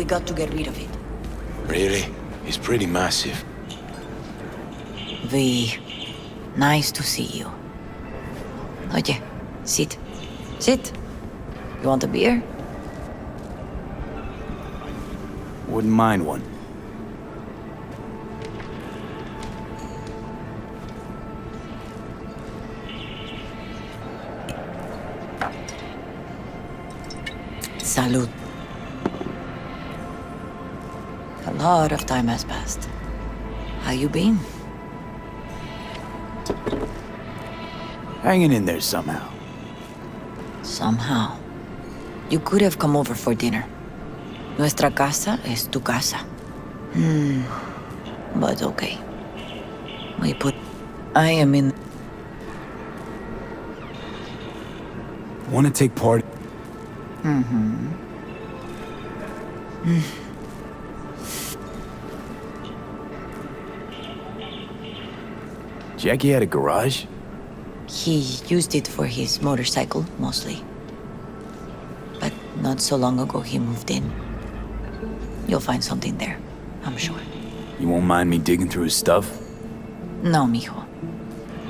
got to get rid of it. Really? It's pretty massive. V, nice to see you. Oye, sit. Sit. You want a beer? Wouldn't mind one. Salud. A lot of time has passed. How you been? Hanging in there somehow. Somehow. You could have come over for dinner. Nuestra casa es tu casa. But okay. I am in... Want to take part? Jackie had a garage? He used it for his motorcycle, mostly. But not so long ago he moved in. You'll find something there, I'm sure. You won't mind me digging through his stuff? No, mijo.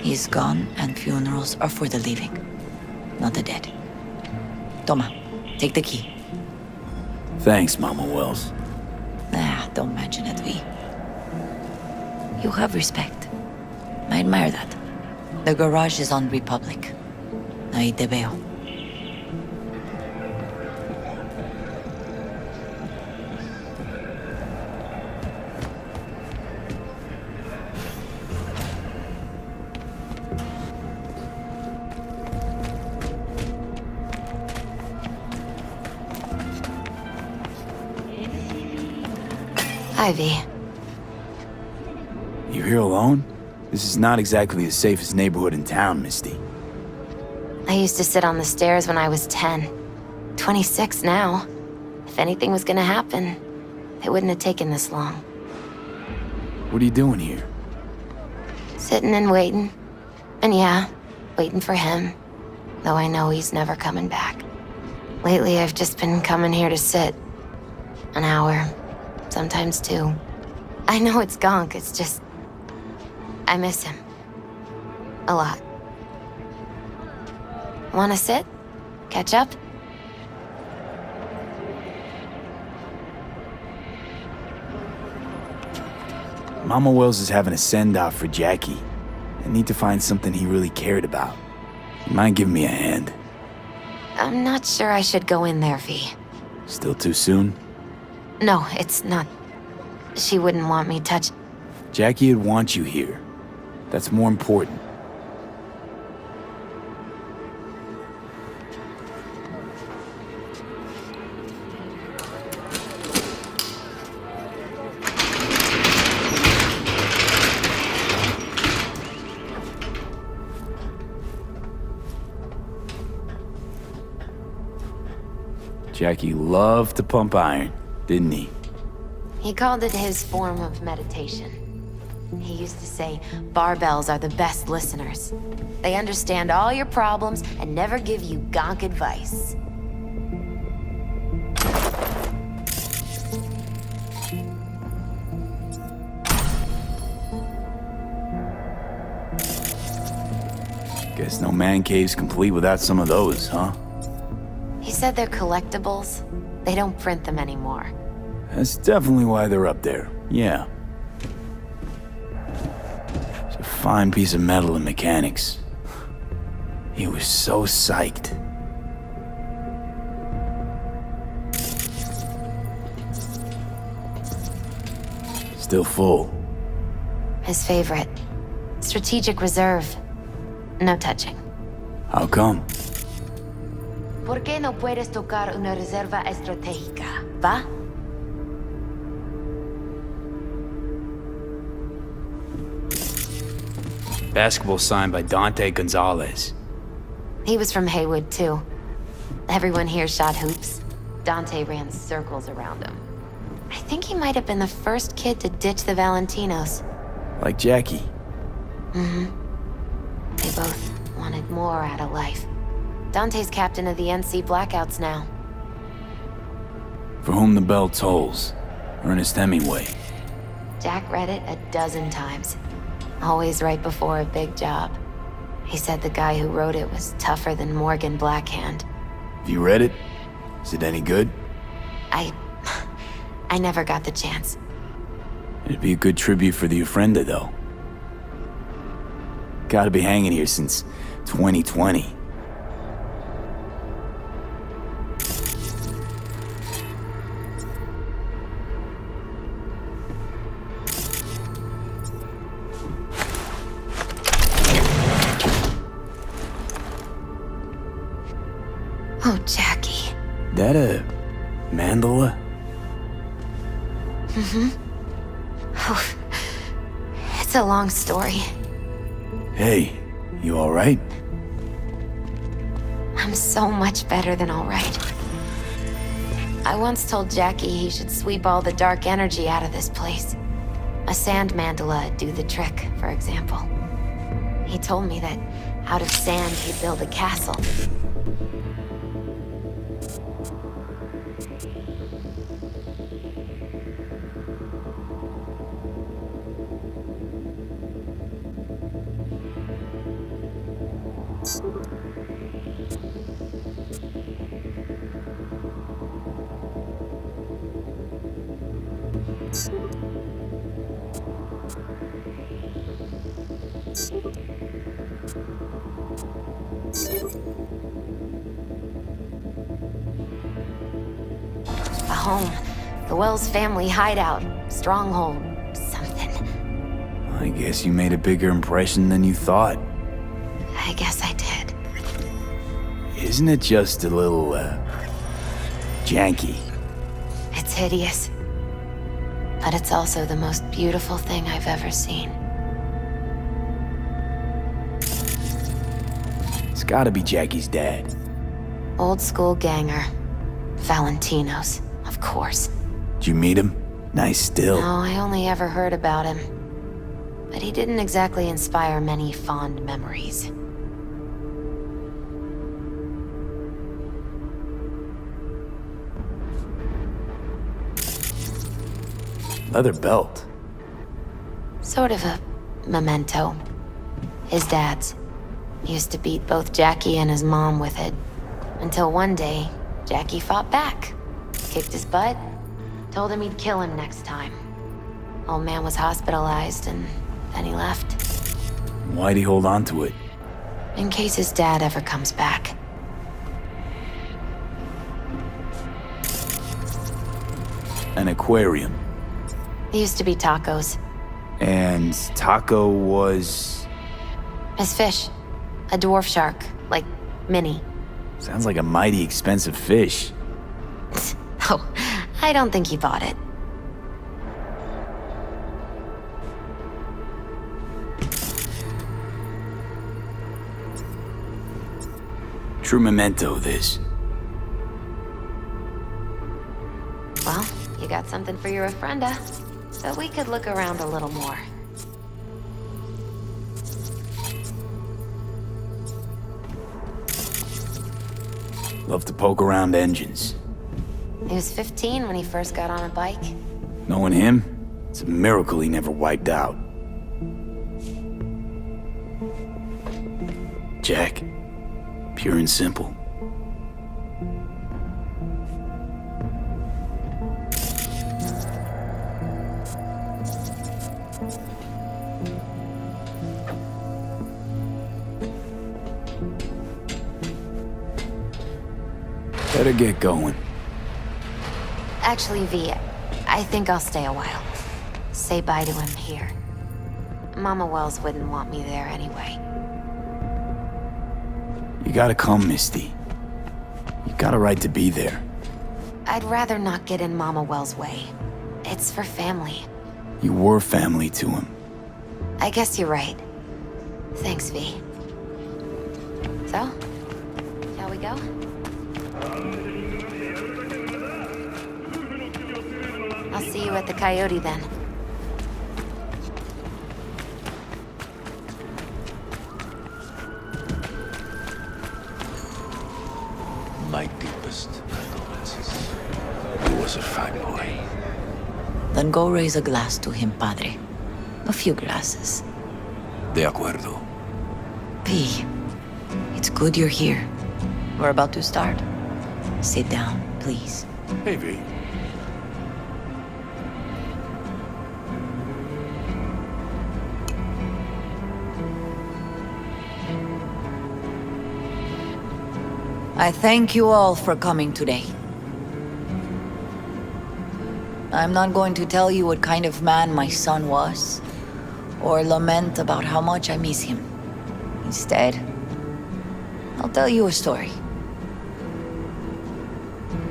He's gone and funerals are for the living, not the dead. Toma, take the key. Thanks, Mama Wells. Don't mention it, V. You have respect. I admire that. The garage is on Republic. Ahí te veo. Ivy. You here alone? This is not exactly the safest neighborhood in town, Misty. I used to sit on the stairs when I was 10. 26 now. If anything was gonna happen, it wouldn't have taken this long. What are you doing here? Sitting and waiting. And yeah, waiting for him. Though I know he's never coming back. Lately, I've just been coming here to sit. An hour. Sometimes 2. I know it's gonk, it's just... I miss him. A lot. Wanna sit? Catch up? Mama Wells is having a send-off for Jackie. I need to find something he really cared about. You mind giving me a hand? I'm not sure I should go in there, V. Still too soon? No, it's not. She wouldn't want me touch... Jackie would want you here. That's more important. Jackie loved to pump iron, didn't he? He called it his form of meditation. He used to say, barbells are the best listeners. They understand all your problems and never give you gonk advice. Guess no man cave's complete without some of those, huh? He said they're collectibles. They don't print them anymore. That's definitely why they're up there, yeah. It's a fine piece of metal and mechanics. He was so psyched. Still full. His favorite. Strategic reserve. No touching. How come? ¿Por qué no puedes tocar una reserva estratégica, va? Basketball signed by Dante Gonzalez. He was from Haywood, too. Everyone here shot hoops. Dante ran circles around him. I think he might have been the first kid to ditch the Valentinos. Like Jackie. Mm-hmm. They both wanted more out of life. Dante's captain of the NC Blackouts now. For Whom the Bell Tolls. Ernest Hemingway. Jack read it a dozen times. Always right before a big job. He said the guy who wrote it was tougher than Morgan Blackhand. Have you read it? Is it any good? I never got the chance. It'd be a good tribute for the Ofrenda, though. Gotta be hanging here since 2020. Oh, Jackie. That a mandala? Oh, it's a long story. Hey, you alright? I'm so much better than all right. I once told Jackie he should sweep all the dark energy out of this place. A sand mandala'd do the trick, for example. He told me that out of sand he'd build a castle. A home. The Wells family hideout. Stronghold. Something. I guess you made a bigger impression than you thought. I guess I did. Isn't it just a little, janky? It's hideous. But it's also the most beautiful thing I've ever seen. It's gotta be Jackie's dad. Old school ganger. Valentinos, of course. Did you meet him? Nice still. No, I only ever heard about him. But he didn't exactly inspire many fond memories. Leather belt. Sort of a memento. His dad's. Used to beat both Jackie and his mom with it. Until one day, Jackie fought back. Kicked his butt. Told him he'd kill him next time. Old man was hospitalized and then he left. Why'd he hold on to it? In case his dad ever comes back. An aquarium. They used to be tacos. And Taco was... His fish. A dwarf shark. Like, Minnie. Sounds like a mighty expensive fish. Oh, I don't think he bought it. True memento, this. Well, you got something for your Ofrenda. So we could look around a little more. Love to poke around engines. He was 15 when he first got on a bike. Knowing him, it's a miracle he never wiped out. Jack. Pure and simple. Better get going. Actually, V, I think I'll stay a while. Say bye to him here. Mama Wells wouldn't want me there anyway. You gotta come, Misty. You got a right to be there. I'd rather not get in Mama Wells' way. It's for family. You were family to him. I guess you're right. Thanks, V. So, shall we go? I'll see you at the Coyote then. My deepest condolences. He was Then go raise a glass to him, padre. A few glasses. De acuerdo. P, it's good you're here. We're about to start. Sit down, please. Hey, V. I thank you all for coming today. I'm not going to tell you what kind of man my son was, or lament about how much I miss him. Instead, I'll tell you a story.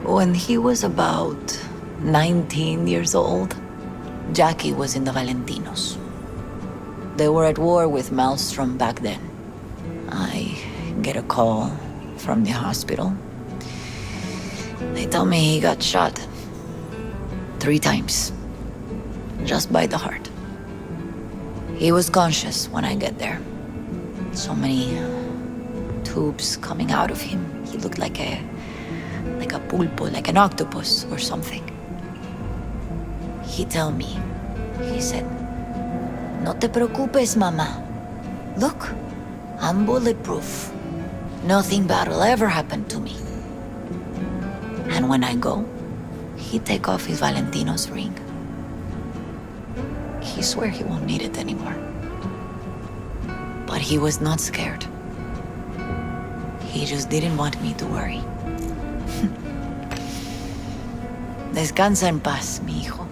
When he was about 19 years old, Jackie was in the Valentinos. They were at war with Maelstrom back then. I get a call from the hospital. They tell me he got shot 3 times, just by the heart. He was conscious when I get there. So many tubes coming out of him. He looked like a pulpo, like an octopus or something. He tell me, he said, "No te preocupes, mama. Look, I'm bulletproof. Nothing bad will ever happen to me." And when I go, he take off his Valentino's ring. He swear he won't need it anymore. But he was not scared. He just didn't want me to worry. Descansa en paz, mi hijo.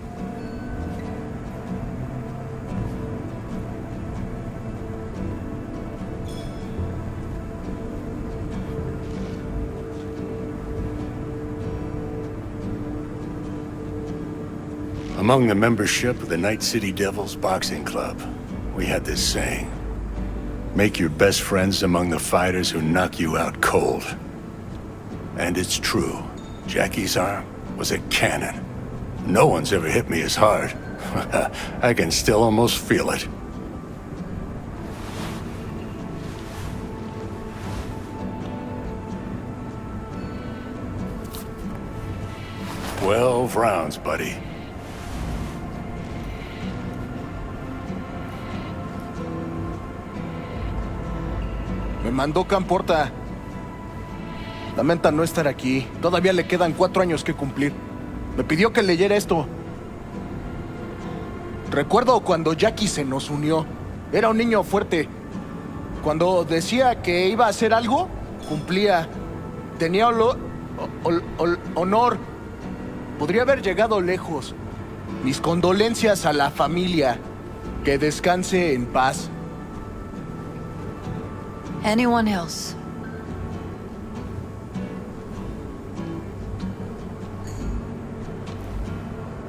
Among the membership of the Night City Devils Boxing Club, we had this saying: make your best friends among the fighters who knock you out cold. And it's true. Jackie's arm was a cannon. No one's ever hit me as hard. I can still almost feel it. "12 rounds, buddy." Me mandó Camporta. Lamenta no estar aquí. Todavía le quedan 4 años que cumplir. Me pidió que leyera esto. Recuerdo cuando Jackie se nos unió. Era un niño fuerte. Cuando decía que iba a hacer algo, cumplía. Tenía honor. Podría haber llegado lejos. Mis condolencias a la familia. Que descanse en paz. Anyone else?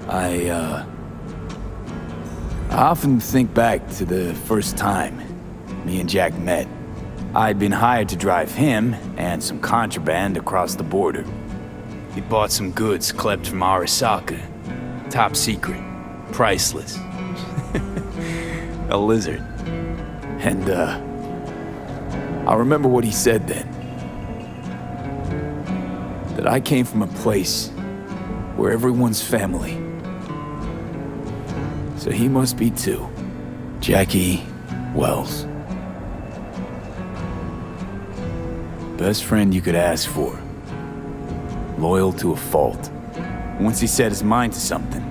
I often think back to the first time me and Jack met. I'd been hired to drive him and some contraband across the border. He'd bought some goods clept from Arasaka. Top secret. Priceless. A lizard. And, I remember what he said then. That I came from a place where everyone's family. So he must be too. Jackie Wells. Best friend you could ask for. Loyal to a fault. Once he set his mind to something,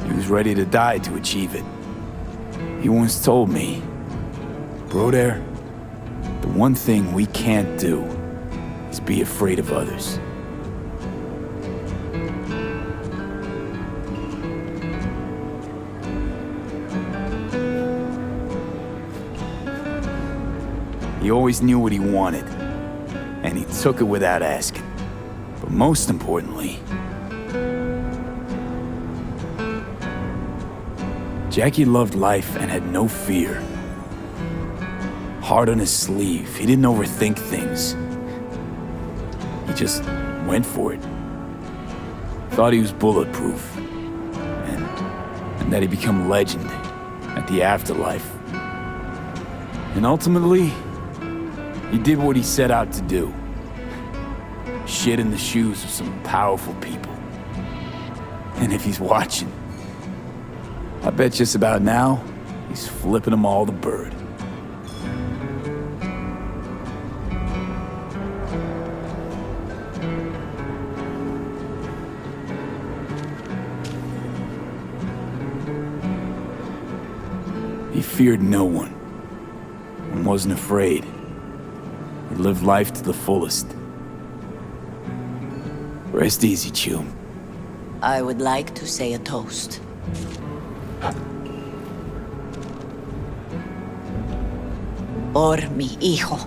he was ready to die to achieve it. He once told me, "Broder, the one thing we can't do is be afraid of others." He always knew what he wanted, and he took it without asking. But most importantly, Jackie loved life and had no fear. Heart on his sleeve, he didn't overthink things. He just went for it. Thought he was bulletproof, and that he'd become legend at the afterlife. And ultimately, he did what he set out to do. Shit in the shoes of some powerful people. And if he's watching, I bet just about now, he's flipping them all the bird. He feared no one and wasn't afraid. He lived life to the fullest. Rest easy, Chum. I would like to say a toast. Por mi hijo.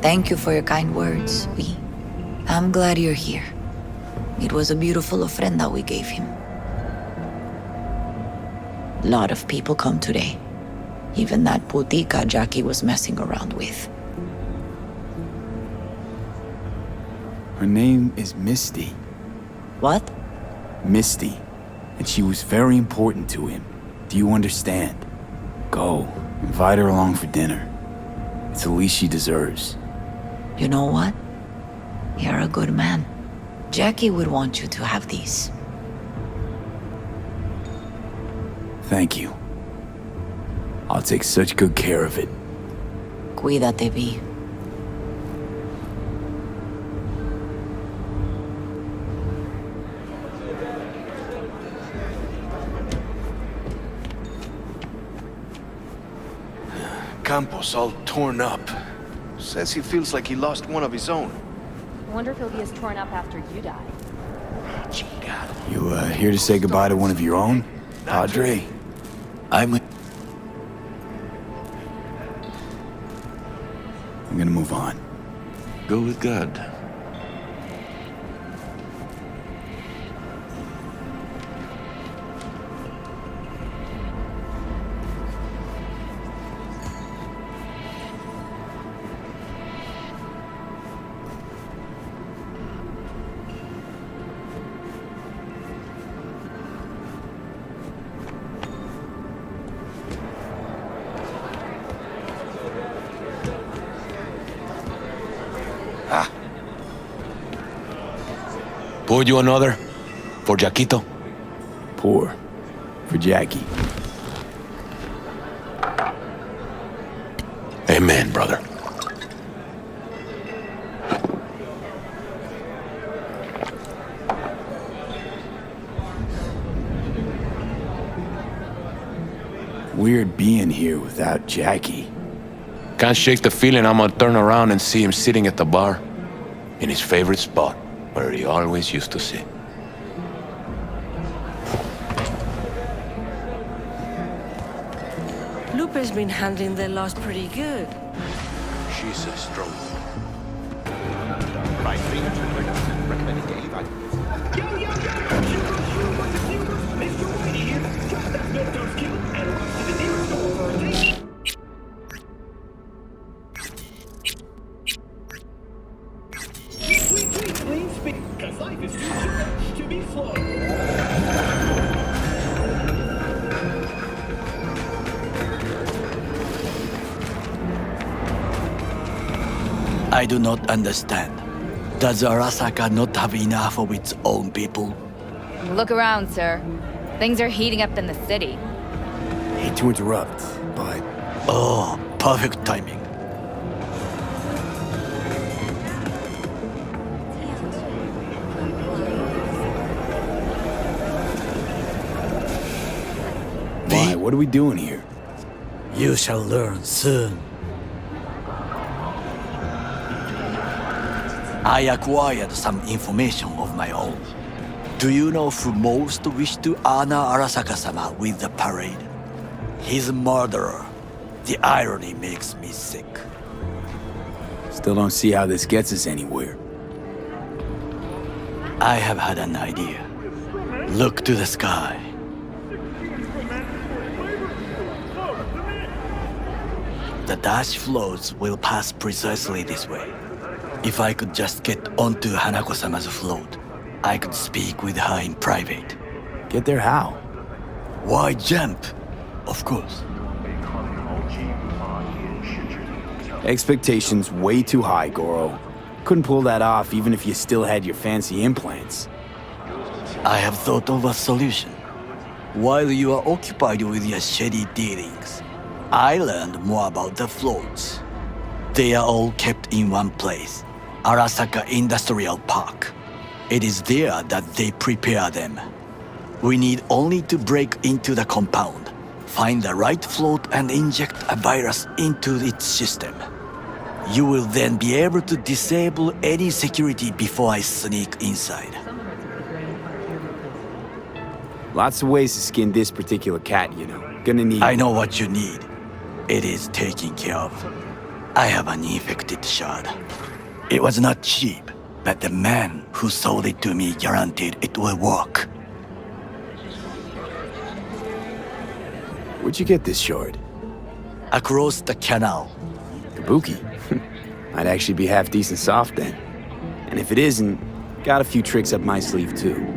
Thank you for your kind words, Vi. I'm glad you're here. It was a beautiful ofrenda we gave him. A lot of people come today. Even that putica Jackie was messing around with. Her name is Misty. What? Misty. And she was very important to him. Do you understand? Go. Invite her along for dinner. It's the least she deserves. You know what? You're a good man. Jackie would want you to have these. Thank you. I'll take such good care of it. Cuídate, Vi. Campos all torn up. Says he feels like he lost one of his own. Wonder if he'll be as torn up after you die. You, here to say goodbye to one of your own? Padre? I'm gonna move on. go with God. Pour you another? For Jaquito? Pour. For Jackie. Amen, brother. Weird being here without Jackie. Can't shake the feeling I'm gonna turn around and see him sitting at the bar. In his favorite spot, where he always used to sit. Lupe's been handling their loss pretty good. She's a strong one. I do not understand. Does Arasaka not have enough of its own people? Look around, sir. Things are heating up in the city. Hate to interrupt, but Oh, perfect timing. why? What are we doing here? You shall learn soon. I acquired some information of my own. Do you know who most wished to honor Arasaka-sama with the parade? His murderer. The irony makes me sick. Still don't see how this gets us anywhere. I have had an idea. Look to the sky. The dash floats will pass precisely this way. If I could just get onto Hanako-sama's float, I could speak with her in private. Get there how? Why jump? Of course. Expectations way too high, Goro. Couldn't pull that off even if you still had your fancy implants. I have thought of a solution. While you are occupied with your shady dealings, I learned more about the floats. They are all kept in one place, Arasaka Industrial Park. It is there that they prepare them. We need only to break into the compound, find the right float and inject a virus into its system. You will then be able to disable any security before I sneak inside. Lots of ways to skin this particular cat, you know. Gonna need... I know what you need. It is taken care of. I have an infected shard. It was not cheap, but the man who sold it to me guaranteed it will work. Where'd you get this shard? Across the canal. Kabuki? Might actually be half decent soft then. And if it isn't, got a few tricks up my sleeve too.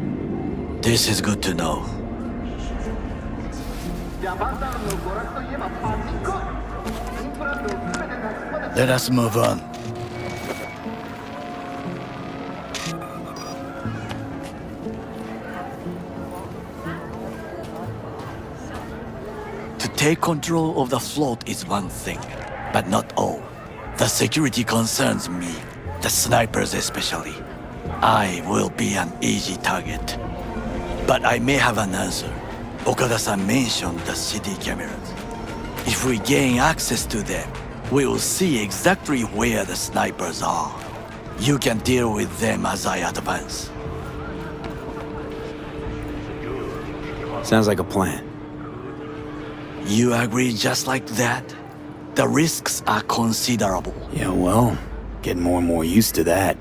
This is good to know. Let us move on. To take control of the float is one thing, but not all. The security concerns me, the snipers especially. I will be an easy target. But I may have an answer. Okada-san mentioned the city cameras. If we gain access to them, we will see exactly where the snipers are. You can deal with them as I advance. Sounds like a plan. You agree just like that? The risks are considerable. Yeah, well, getting more and more used to that.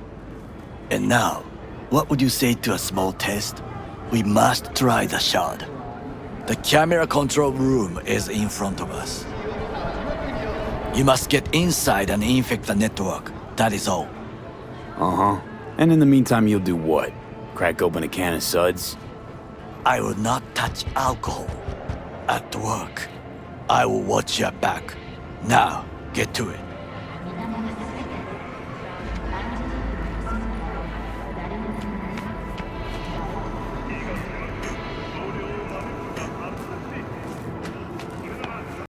And now, what would you say to a small test? We must try the shard. The camera control room is in front of us. You must get inside and infect the network. That is all. Uh-huh. And in the meantime, you'll do what? Crack open a can of suds? I will not touch alcohol. At work, I will watch your back. Now, get to it.